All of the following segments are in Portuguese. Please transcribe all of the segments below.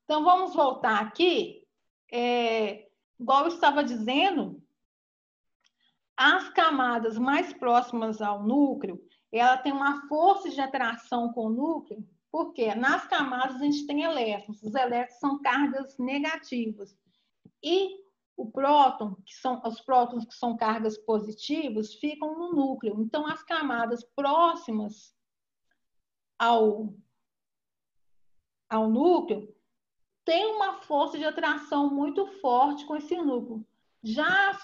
Então, vamos voltar aqui. Igual eu estava dizendo, as camadas mais próximas ao núcleo, ela tem uma força de atração com o núcleo, porque nas camadas a gente tem elétrons. Os elétrons são cargas negativas. E o próton, os prótons que são cargas positivas, ficam no núcleo. Então, as camadas próximas ao núcleo têm uma força de atração muito forte com esse núcleo. Já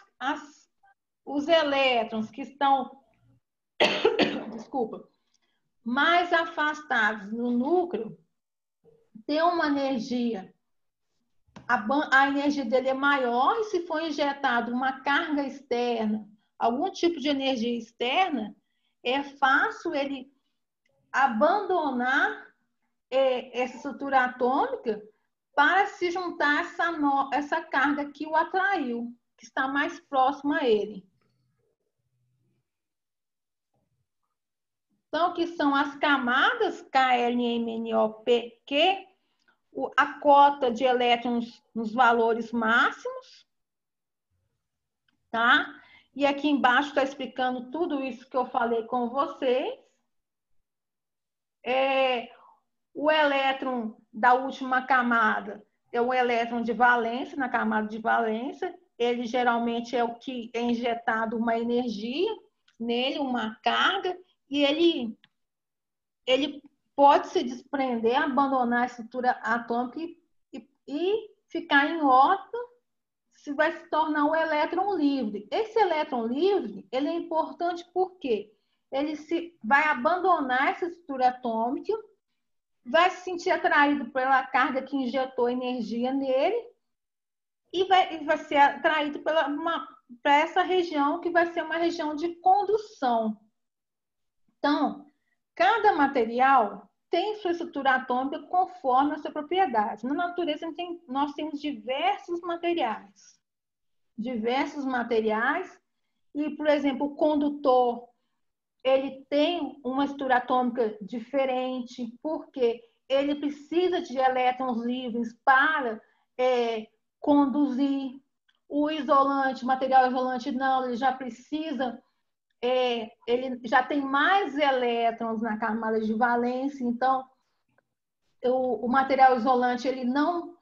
os elétrons que estão, desculpa, mais afastados no núcleo, têm uma energia. A energia dele é maior e se for injetado uma carga externa, algum tipo de energia externa, é fácil ele abandonar essa estrutura atômica para se juntar essa carga que o atraiu, que está mais próxima a ele. Então, que são as camadas KLMNOP, a cota de elétrons nos valores máximos, tá? E aqui embaixo está explicando tudo isso que eu falei com vocês. O elétron da última camada é o elétron de valência, na camada de valência. Ele geralmente é o que é injetado uma energia nele, uma carga, e ele pode se desprender, abandonar a estrutura atômica e ficar em órbita, se vai se tornar um elétron livre. Esse elétron livre, ele é importante porque ele vai abandonar essa estrutura atômica, vai se sentir atraído pela carga que injetou energia nele e vai ser atraído para essa região que vai ser uma região de condução. Então, cada material tem sua estrutura atômica conforme a sua propriedade. Na natureza, nós temos diversos materiais. E, por exemplo, o condutor, ele tem uma estrutura atômica diferente, porque ele precisa de elétrons livres para conduzir. O isolante, material isolante, não, ele já precisa, ele já tem mais elétrons na camada de valência, então o material isolante ele não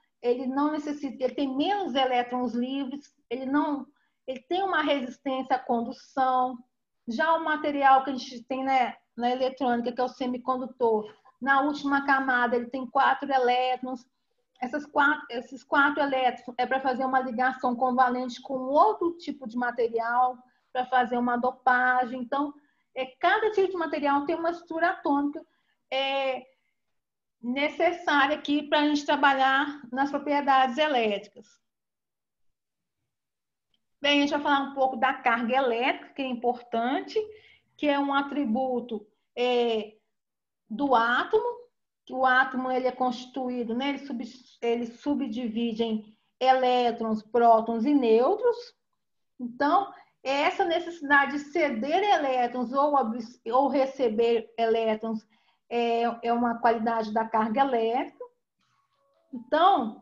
necessita, ele tem menos elétrons livres, ele tem uma resistência à condução. Já o material que a gente tem na eletrônica, que é o semicondutor, na última camada ele tem 4 elétrons. Esses 4 elétrons é para fazer uma ligação covalente com outro tipo de material, para fazer uma dopagem. Então, cada tipo de material tem uma estrutura atômica necessária aqui para a gente trabalhar nas propriedades elétricas. Bem, a gente vai falar um pouco da carga elétrica, que é importante, que é um atributo do átomo, que o átomo ele é constituído, né? Ele subdivide em elétrons, prótons e nêutrons. Então, essa necessidade de ceder elétrons ou receber elétrons é uma qualidade da carga elétrica. Então,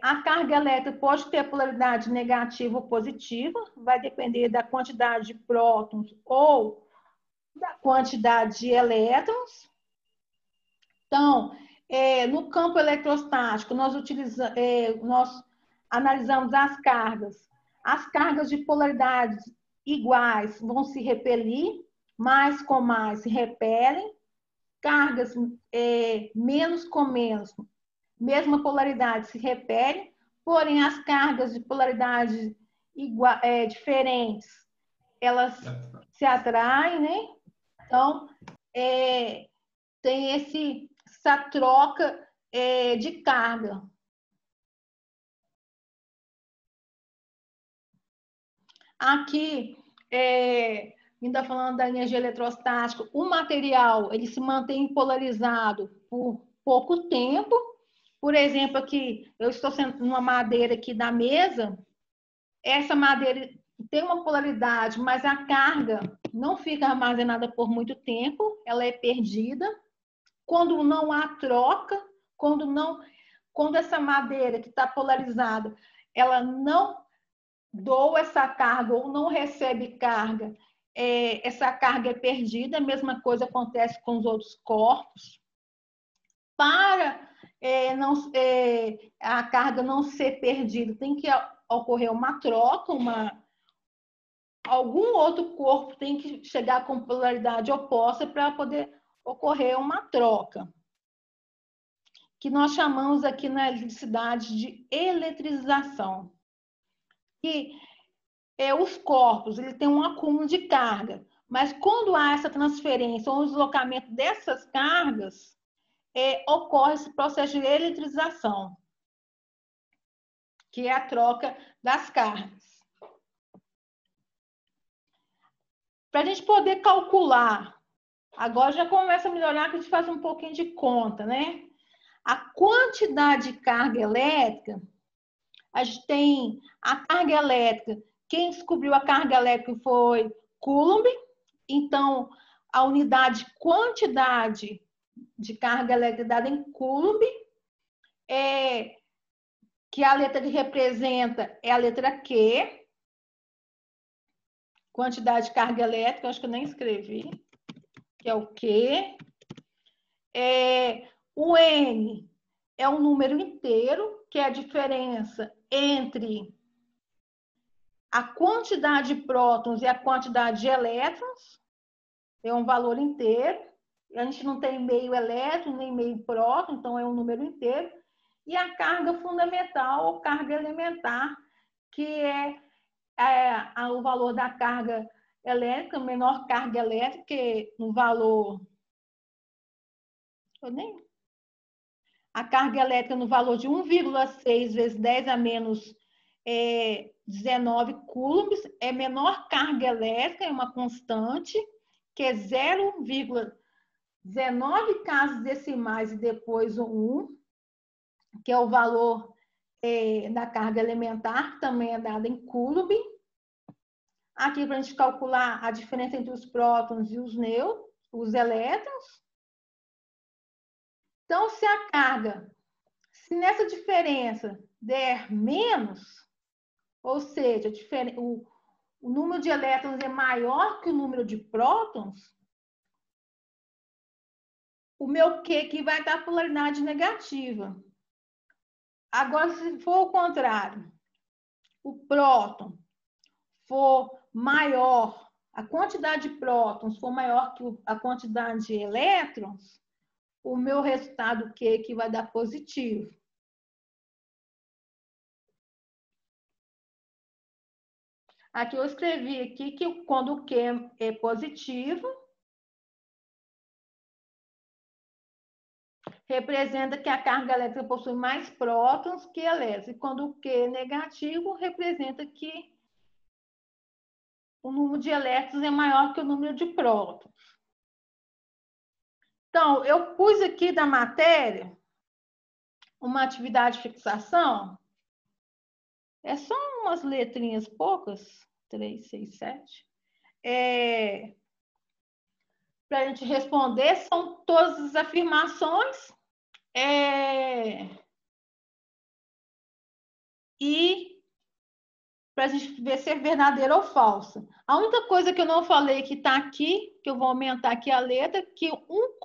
a carga elétrica pode ter polaridade negativa ou positiva, vai depender da quantidade de prótons ou da quantidade de elétrons. Então, no campo eletrostático, nós analisamos as cargas. As cargas de polaridades iguais vão se repelir, mais com mais se repelem. Cargas menos com menos, mesma polaridade se repelem, porém as cargas de polaridade diferentes, elas se atraem, né? Então, tem essa troca de carga. Aqui, ainda falando da energia eletrostática, o material ele se mantém polarizado por pouco tempo. Por exemplo, aqui, eu estou sendo uma madeira aqui da mesa, essa madeira tem uma polaridade, mas a carga não fica armazenada por muito tempo, ela é perdida. Quando não há troca, quando não quando essa madeira que está polarizada, ela não doa essa carga ou não recebe carga, essa carga é perdida. A mesma coisa acontece com os outros corpos. Para a carga não ser perdida, tem que ocorrer uma troca, algum outro corpo tem que chegar com polaridade oposta para poder ocorrer uma troca, que nós chamamos aqui na eletricidade de eletrização. E os corpos, ele tem um acúmulo de carga, mas quando há essa transferência ou deslocamento dessas cargas, ocorre esse processo de eletrização, que é a troca das cargas. Para a gente poder calcular, agora já começa a melhorar, que a gente faz um pouquinho de conta, né? A quantidade de carga elétrica, a gente tem a carga elétrica. Quem descobriu a carga elétrica foi Coulomb. Então, a unidade quantidade de carga elétrica dada em Coulomb, que a letra que representa é a letra Q, quantidade de carga elétrica, acho que eu nem escrevi, que é o Q. O N é um número inteiro, que é a diferença entre a quantidade de prótons e a quantidade de elétrons. É um valor inteiro. A gente não tem meio elétron, nem meio próton, então é um número inteiro. E a carga fundamental ou carga elementar, que é o valor da carga elétrica, menor carga elétrica, que no valor... A carga elétrica no valor de 1,6 vezes 10 a menos 19 coulombs é menor carga elétrica, é uma constante, que é 0,19 casas decimais e depois o 1, que é o valor da carga elementar, que também é dada em coulomb. Aqui, para a gente calcular a diferença entre os prótons e os nêutrons, os elétrons. Então, se nessa diferença der menos, ou seja, o número de elétrons é maior que o número de prótons, o meu Q aqui vai dar polaridade negativa. Agora, se for o contrário, o próton for maior, a quantidade de prótons for maior que a quantidade de elétrons, o meu resultado Q aqui vai dar positivo. Aqui eu escrevi aqui que quando o Q é positivo, representa que a carga elétrica possui mais prótons que elétrons. E quando o Q é negativo, representa que o número de elétrons é maior que o número de prótons. Então, eu pus aqui da matéria uma atividade de fixação. É só umas letrinhas poucas, 3, 6, 7. Para a gente responder, são todas as afirmações. E para a gente ver se é verdadeira ou falsa. A única coisa que eu não falei que está aqui, que eu vou aumentar aqui a letra, que um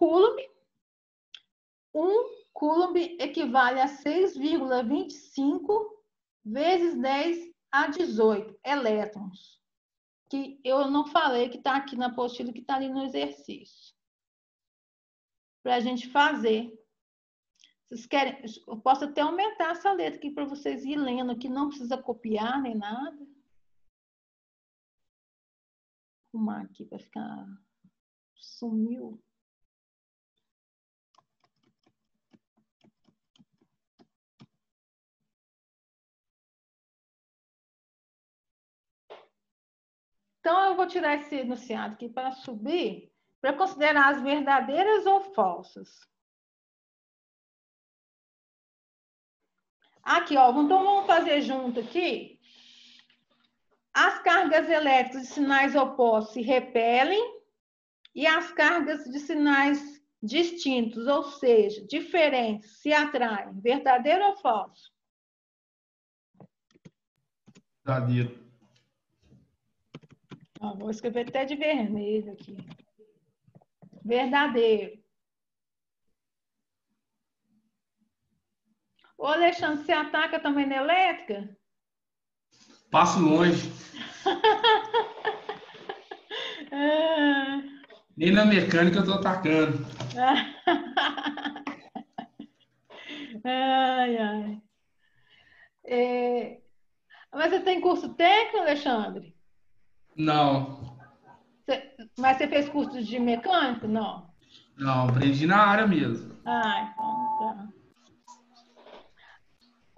coulomb equivale a 6,25 vezes 10 a 18 elétrons. Que eu não falei, que está aqui na apostila, que está ali no exercício. Para a gente fazer. Vocês querem? Eu posso até aumentar essa letra aqui para vocês irem lendo, que não precisa copiar nem nada. Vou arrumar aqui para ficar... Sumiu. Então, eu vou tirar esse enunciado aqui para subir, para considerar as verdadeiras ou falsas. Aqui, ó, então vamos fazer junto aqui. As cargas elétricas de sinais opostos se repelem e as cargas de sinais distintos, ou seja, diferentes, se atraem. Verdadeiro ou falso? Verdadeiro. Vou escrever até de vermelho aqui. Verdadeiro. Ô, Alexandre, você ataca também na elétrica? Passo longe. Nem na mecânica eu tô atacando. Ai, ai. Mas você tem curso técnico, Alexandre? Não. Mas você fez curso de mecânico? Não. Não, aprendi na área mesmo. Então tá.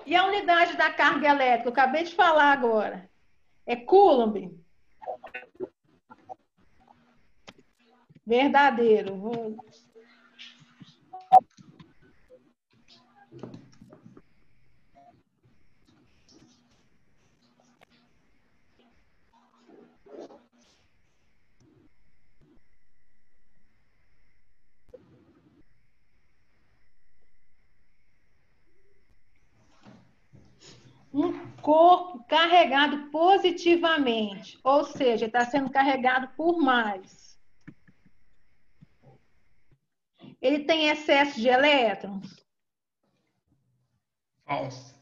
E a unidade da carga elétrica? Eu acabei de falar agora. É Coulomb? Verdadeiro. Um corpo carregado positivamente, ou seja, está sendo carregado por mais. Ele tem excesso de elétrons? Falso.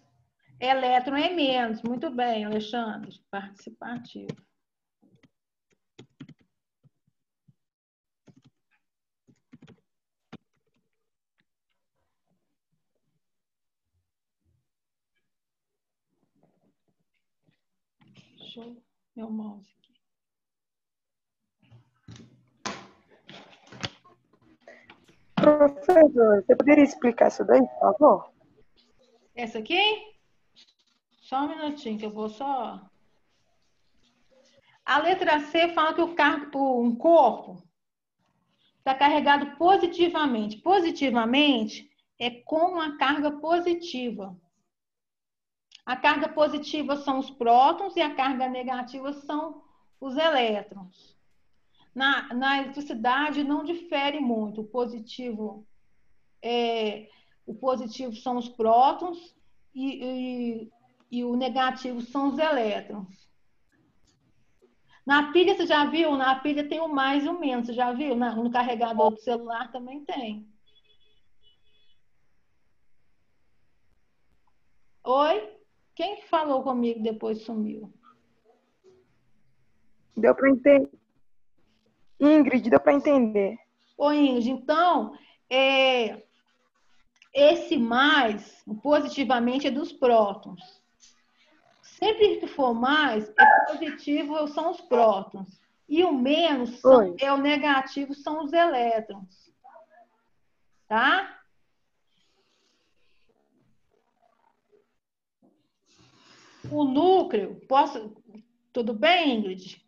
Elétron é menos. Muito bem, Alexandre. Participativo. Deixa eu meu mouse aqui. Professor, você poderia explicar isso daí, por favor? Essa aqui? Só um minutinho que eu vou só... A letra C fala que um corpo está carregado positivamente. Positivamente é com uma carga positiva. A carga positiva são os prótons e a carga negativa são os elétrons. Na eletricidade não difere muito. O positivo são os prótons e o negativo são os elétrons. Na pilha, você já viu? Na pilha tem o mais e o menos. Você já viu? No carregador do celular também tem. Oi? Quem falou comigo depois sumiu? Deu para entender. Ingrid, deu para entender. Ô, Ingrid, então, esse mais, positivamente, é dos prótons. Sempre que for mais, é positivo, são os prótons. E o menos é o negativo, são os elétrons. Tá? O núcleo, tudo bem, Ingrid?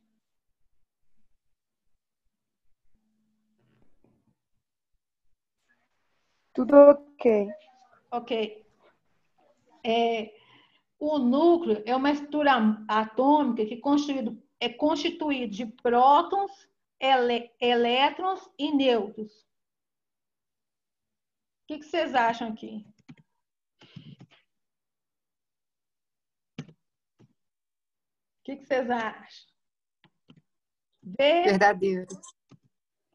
Tudo ok. Ok. O núcleo é uma estrutura atômica que é constituído de prótons, elétrons e nêutrons. O que vocês acham aqui? O que vocês acham? Verdadeiro.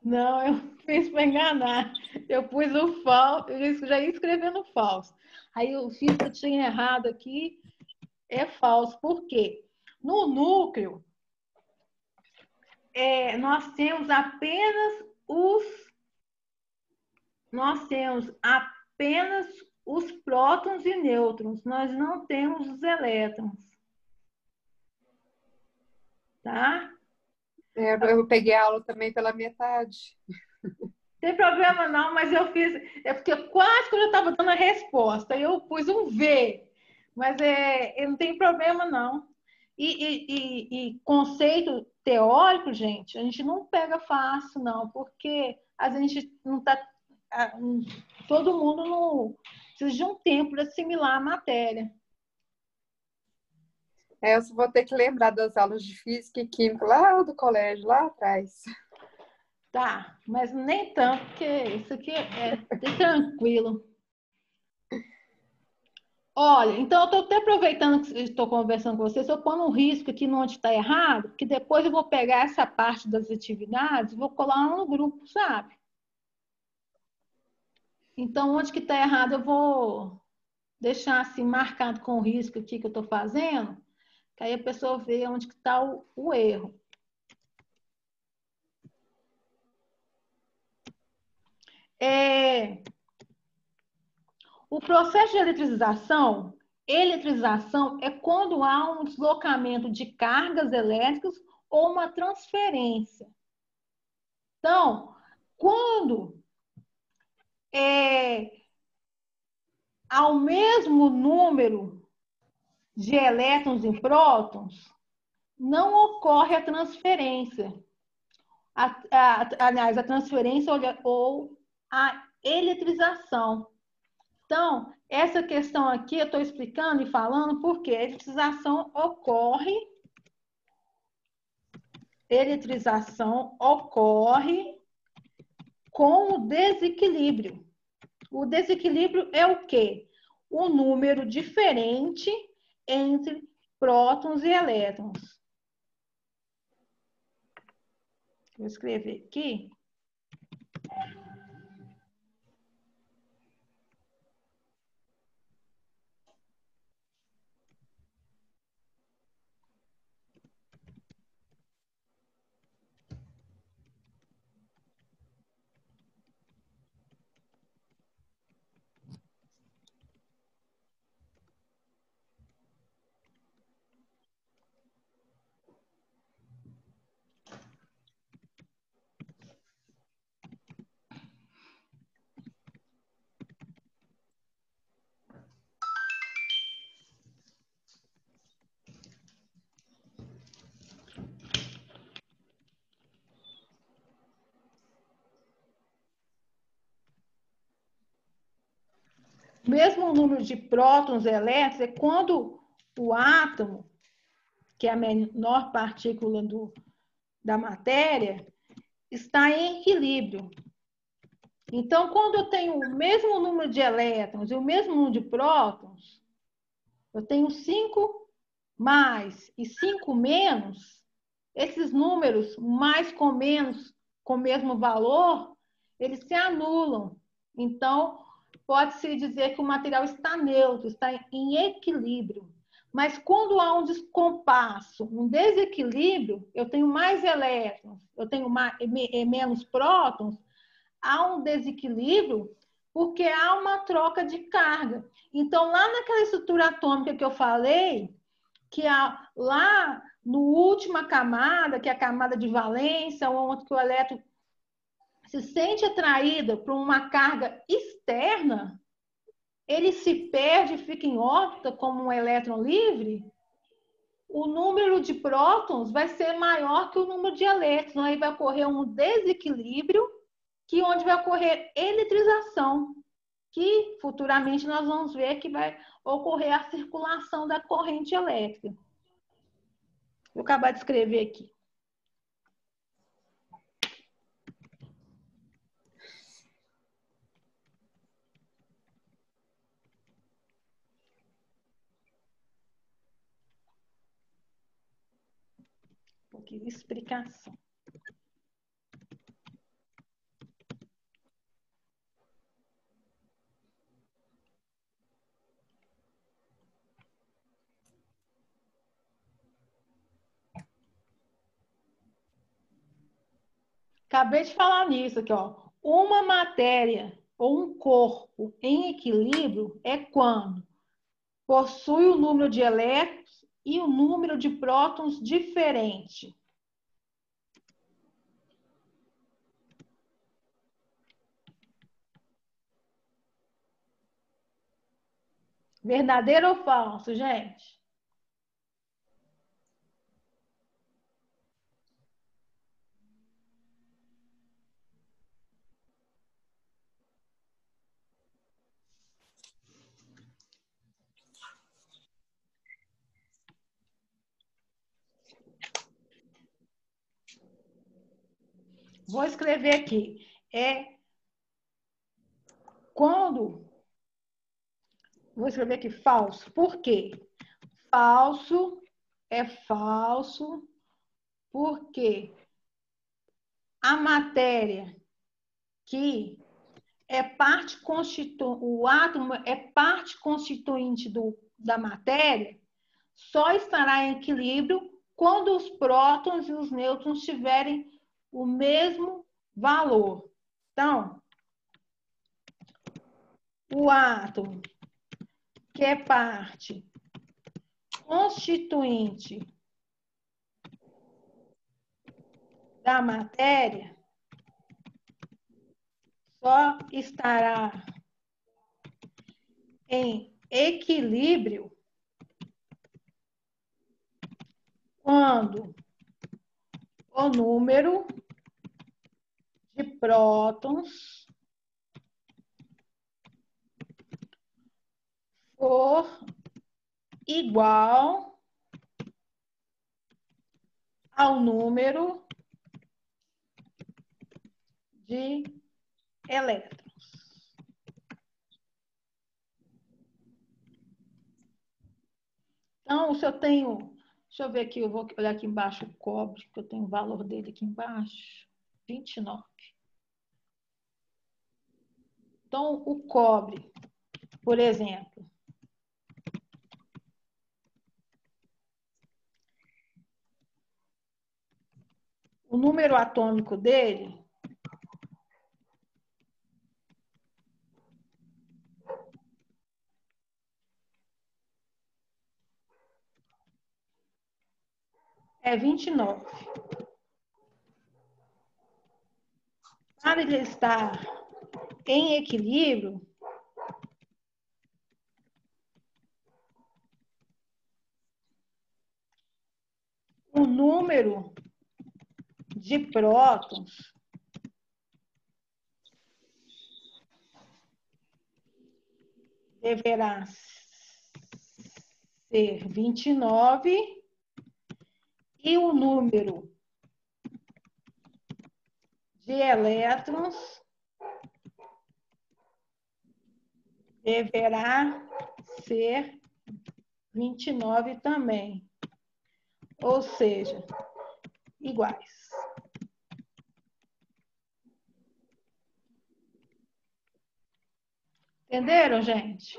Não, eu fiz para enganar. Eu pus o falso, eu já ia escrevendo falso. Aí eu fiz que eu tinha errado aqui, é falso. Por quê? No núcleo, nós temos apenas os prótons e nêutrons, nós não temos os elétrons. Tá? Eu peguei a aula também pela metade. Tem problema não, mas eu fiz... É porque quase que eu já estava dando a resposta. Eu pus um V, mas não tem problema não. E conceito teórico, gente, a gente não pega fácil não, porque a gente não está... Todo mundo não precisa de um tempo para assimilar a matéria. Eu só vou ter que lembrar das aulas de física e química lá do colégio, lá atrás. Tá, mas nem tanto, porque isso aqui é tranquilo. Olha, então eu estou até aproveitando que estou conversando com vocês, eu pondo um risco aqui onde está errado, que depois eu vou pegar essa parte das atividades e vou colar lá no grupo, sabe? Então, onde que está errado, eu vou deixar assim marcado com o risco aqui que eu estou fazendo, que aí a pessoa vê onde que está o erro. O processo de eletrização é quando há um deslocamento de cargas elétricas ou uma transferência. Então, quando há o mesmo número de elétrons e prótons, não ocorre a transferência. Aliás, a transferência ou a eletrização. Então, essa questão aqui eu estou explicando e falando porque a eletrização ocorre com o desequilíbrio. O desequilíbrio é o quê? O número diferente entre prótons e elétrons. Vou escrever aqui. O mesmo número de prótons e elétrons é quando o átomo, que é a menor partícula da matéria, está em equilíbrio. Então, quando eu tenho o mesmo número de elétrons e o mesmo número de prótons, eu tenho 5 mais e 5 menos, esses números, mais com menos, com o mesmo valor, eles se anulam. Então, pode-se dizer que o material está neutro, está em equilíbrio. Mas quando há um descompasso, um desequilíbrio, eu tenho mais elétrons, eu tenho menos prótons, há um desequilíbrio porque há uma troca de carga. Então, lá naquela estrutura atômica que eu falei, que há, lá no última camada, que é a camada de valência, onde o elétron se sente atraído por uma carga externa, ele se perde, fica em órbita como um elétron livre, o número de prótons vai ser maior que o número de elétrons. Aí vai ocorrer um desequilíbrio, que onde vai ocorrer eletrização, que futuramente nós vamos ver que vai ocorrer a circulação da corrente elétrica. Vou acabar de escrever aqui. Um pouquinho de explicação. Acabei de falar nisso aqui, ó. Uma matéria ou um corpo em equilíbrio é quando possui o número de elétrons e o número de prótons diferente. Verdadeiro ou falso, gente? vou escrever aqui. Quando... Vou escrever aqui falso. Por quê? Falso é falso porque a matéria que é parte constituinte, o átomo é parte constituinte da matéria, só estará em equilíbrio quando os prótons e os nêutrons tiverem o mesmo valor. Então, o átomo, que é parte constituinte da matéria, só estará em equilíbrio quando o número de prótons for igual ao número de elétrons. Então, se eu tenho... Deixa eu ver aqui, eu vou olhar aqui embaixo o cobre, que eu tenho o valor dele aqui embaixo. 29. Então, o cobre, por exemplo, o número atômico dele é 29. Para ele estar em equilíbrio, o número de prótons deverá ser 29 e o número de elétrons deverá ser 29 também. Ou seja, iguais. Entenderam, gente?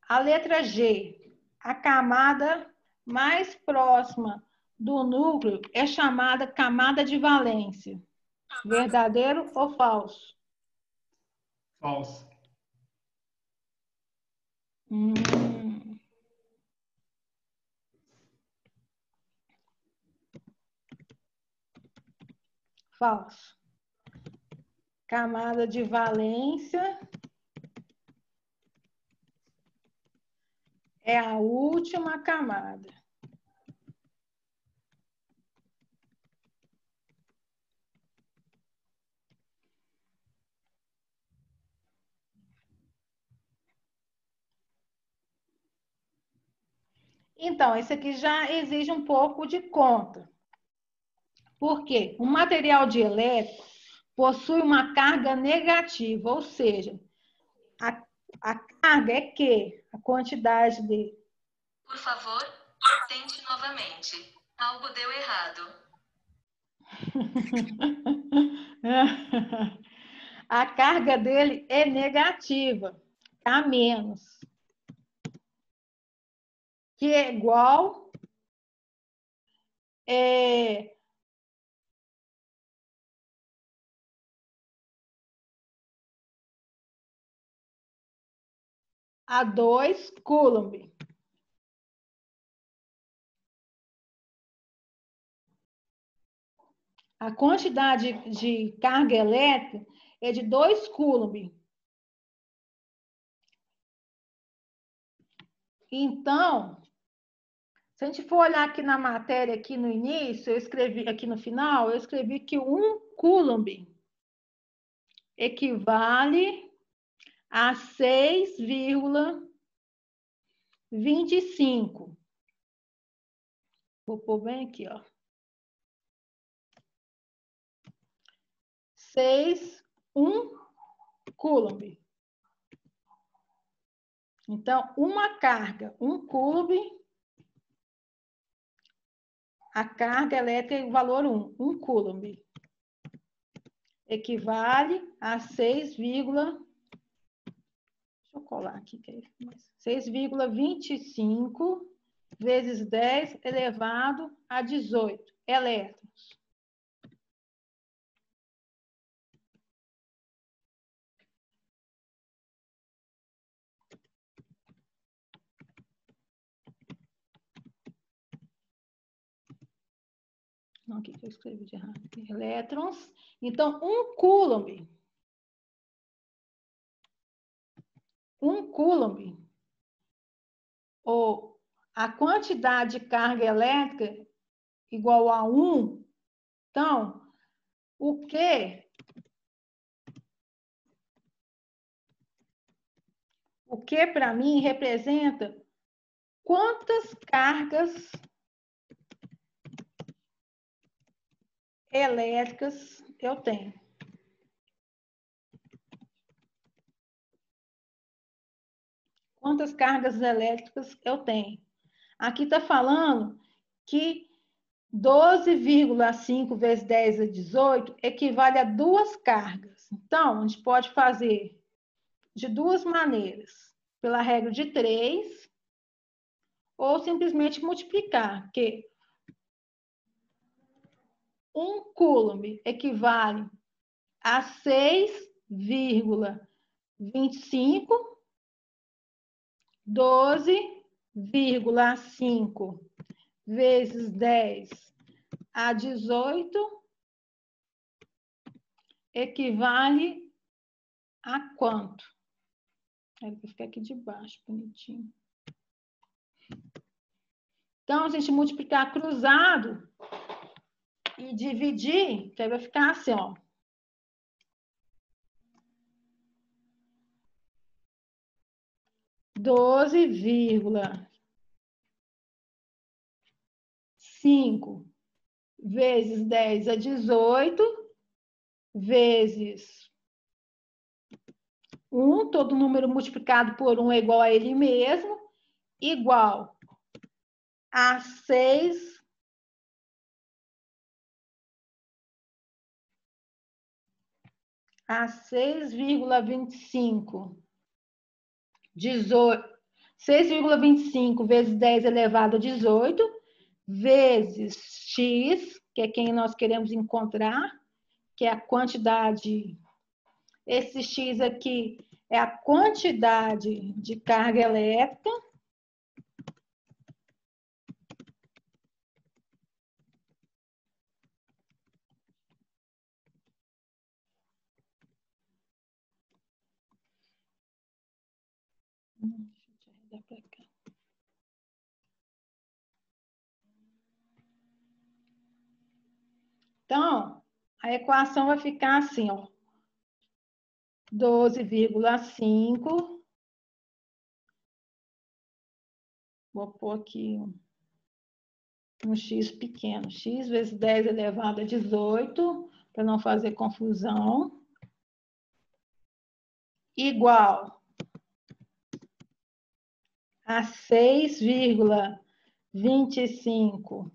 A letra G, a camada mais próxima do núcleo é chamada camada de valência. Verdadeiro ou falso? Falso. Falso. Camada de valência é a última camada. Então, esse aqui já exige um pouco de conta. Por quê? O material dielétrico possui uma carga negativa, ou seja, a carga é Q, a quantidade de... Por favor, tente novamente. Algo deu errado. A carga dele é negativa, tá menos. Que é igual a 2 Coulomb. A quantidade de carga elétrica é de 2 Coulomb. Então, se a gente for olhar aqui na matéria, aqui no início, eu escrevi, aqui no final, eu escrevi que 1 coulomb equivale a 6,25. Vou pôr bem aqui, ó. 1 coulomb. Então, uma carga, 1 coulomb, a carga elétrica é o valor 1 coulomb. Equivale a 6,25 vezes 10 elevado a 18 elétrons. Não, o que eu escrevi de errado? Elétrons. Então, 1 coulomb. 1 coulomb, ou a quantidade de carga elétrica igual a 1. Então, o Q para mim representa quantas cargas elétricas eu tenho. Quantas cargas elétricas eu tenho? Aqui está falando que 12,5 vezes 10 a 18 equivale a 2 cargas. Então, a gente pode fazer de duas maneiras. Pela regra de 3, ou simplesmente multiplicar, que 1 coulomb equivale a 6,25, 12,5 vezes 10 a 18 equivale a quanto? Vou ficar aqui de baixo, bonitinho. Então, a gente multiplicar cruzado e dividir, que aí vai ficar assim, ó. (12,5) vezes 10 a 18 vezes 1, todo número multiplicado por 1 é igual a ele mesmo, igual a 6,25 vezes 10 elevado a 18 vezes x, que é quem nós queremos encontrar, que é a quantidade. Esse x aqui é a quantidade de carga elétrica. Deixa eu arredar para cá. Então, a equação vai ficar assim, ó. 12,5. Vou pôr aqui um x pequeno. X vezes 10 elevado a 18, para não fazer confusão. Igual a 6,25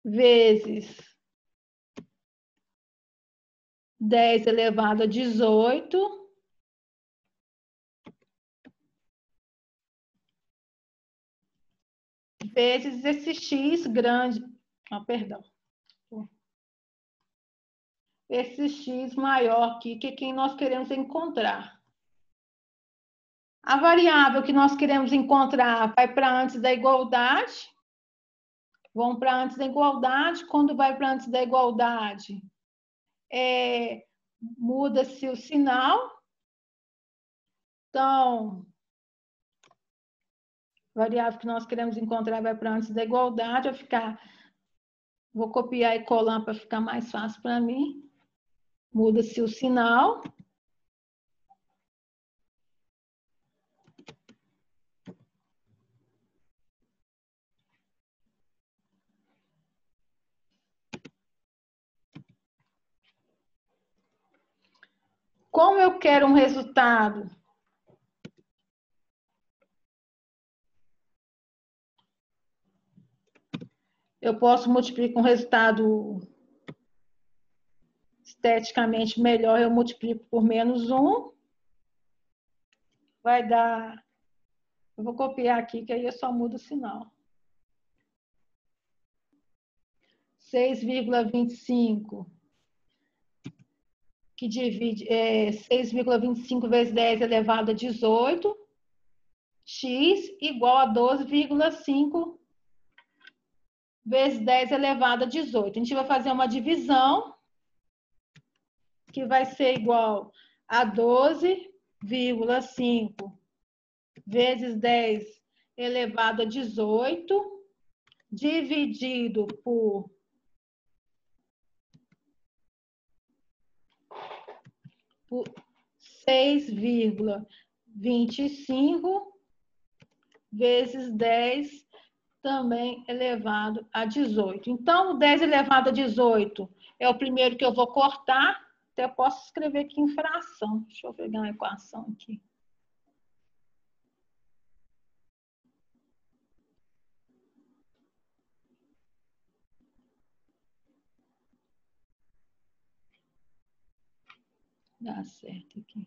vezes 10 elevado a 18 vezes esse x grande, perdão. Esse x maior aqui, que é quem nós queremos encontrar. A variável que nós queremos encontrar vai para antes da igualdade. Vão para antes da igualdade. Quando vai para antes da igualdade, muda-se o sinal. Então, variável que nós queremos encontrar vai para antes da igualdade. Vou copiar e colar para ficar mais fácil para mim. Muda-se o sinal. Como eu quero um resultado eu posso multiplicar um resultado esteticamente melhor, eu multiplico por -1. Vai dar... Eu vou copiar aqui, que aí eu só mudo o sinal. 6,25, que divide 6,25 vezes 10 elevado a 18, x igual a 12,5 vezes 10 elevado a 18. A gente vai fazer uma divisão, que vai ser igual a 12,5 vezes 10 elevado a 18, dividido por 6,25 vezes 10 também elevado a 18. Então, o 10 elevado a 18 é o primeiro que eu vou cortar. Até posso escrever aqui em fração. Deixa eu pegar uma equação aqui. Dá certo aqui.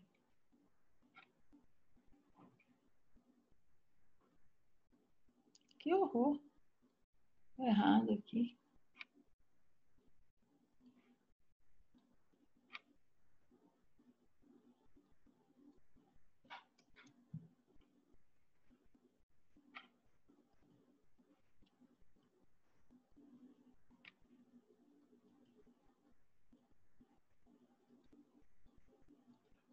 Que horror. Errado aqui.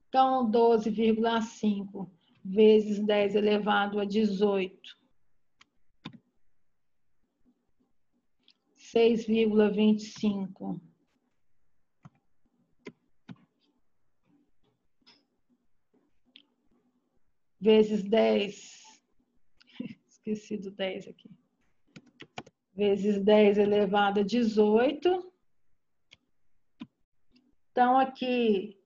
Então, 12,5 vezes 10 elevado a 18. 6,25 vezes 10, esqueci do 10 aqui, vezes 10 elevado a 18. Então, aqui,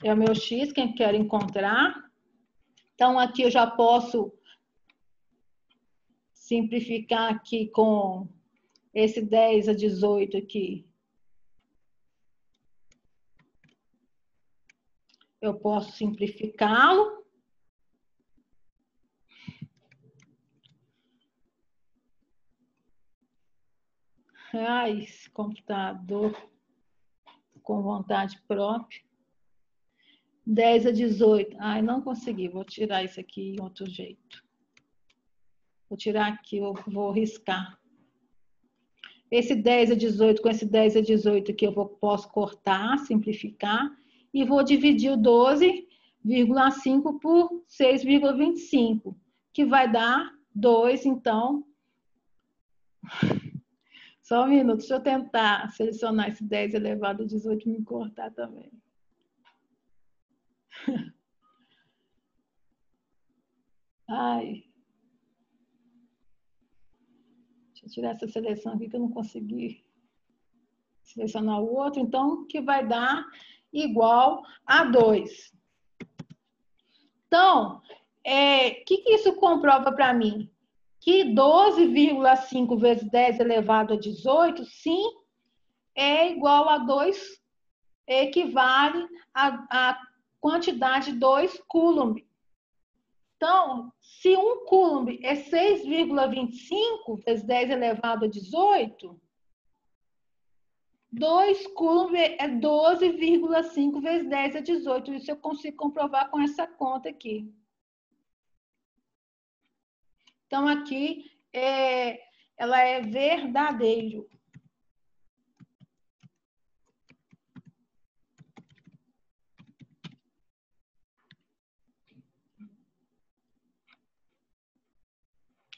é o meu x, quem quer encontrar. Então, aqui eu já posso simplificar aqui com esse 10 a 18 aqui. Eu posso simplificá-lo. Ai, esse computador com vontade própria. 10 a 18. Ai, não consegui. Vou tirar isso aqui de outro jeito. Vou tirar aqui, eu vou riscar. Esse 10 a 18 com esse 10 a 18 aqui eu posso cortar, simplificar. E vou dividir o 12,5 por 6,25, que vai dar 2, então. Só um minuto, deixa eu tentar selecionar esse 10 elevado a 18 e me cortar também. Ai. Deixa eu tirar essa seleção aqui que eu não consegui selecionar o outro. Então, que vai dar igual a 2. Então, o que isso comprova para mim? Que 12,5 vezes 10 elevado a 18, sim, é igual a 2, equivale à quantidade 2 coulomb. Então, se 1 coulomb é 6,25 vezes 10 elevado a 18, 2 coulombs é 12,5 vezes 10 é 18. Isso eu consigo comprovar com essa conta aqui. Então, aqui, ela é verdadeiro.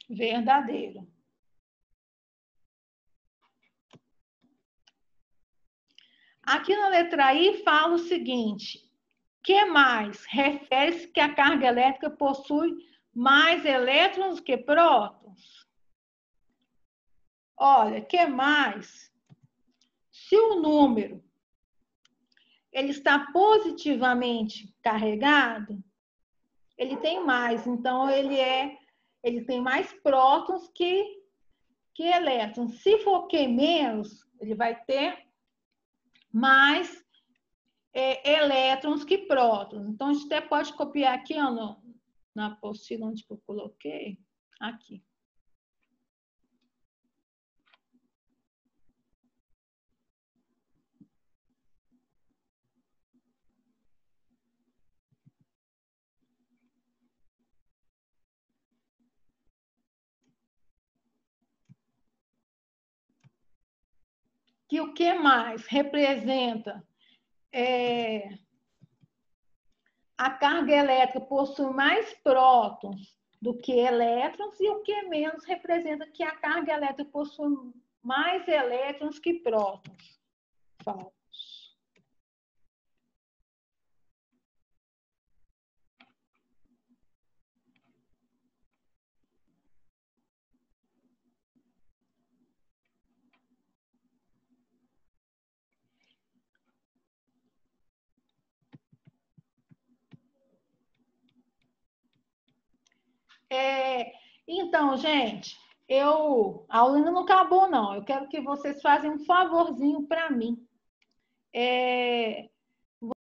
Verdadeiro. Aqui na letra I fala o seguinte: que mais? Refere-se que a carga elétrica possui mais elétrons que prótons. Olha, que mais? Se o número ele está positivamente carregado, ele tem mais. Então, ele tem mais prótons que elétrons. Se for Q menos, ele vai ter mais elétrons que prótons. Então, a gente até pode copiar aqui, ó, na apostila onde eu coloquei. Aqui. Que o que mais representa a carga elétrica possui mais prótons do que elétrons, e o que menos representa que a carga elétrica possui mais elétrons que prótons. Falso. Então, gente, a aula ainda não acabou, não. Eu quero que vocês façam um favorzinho para mim.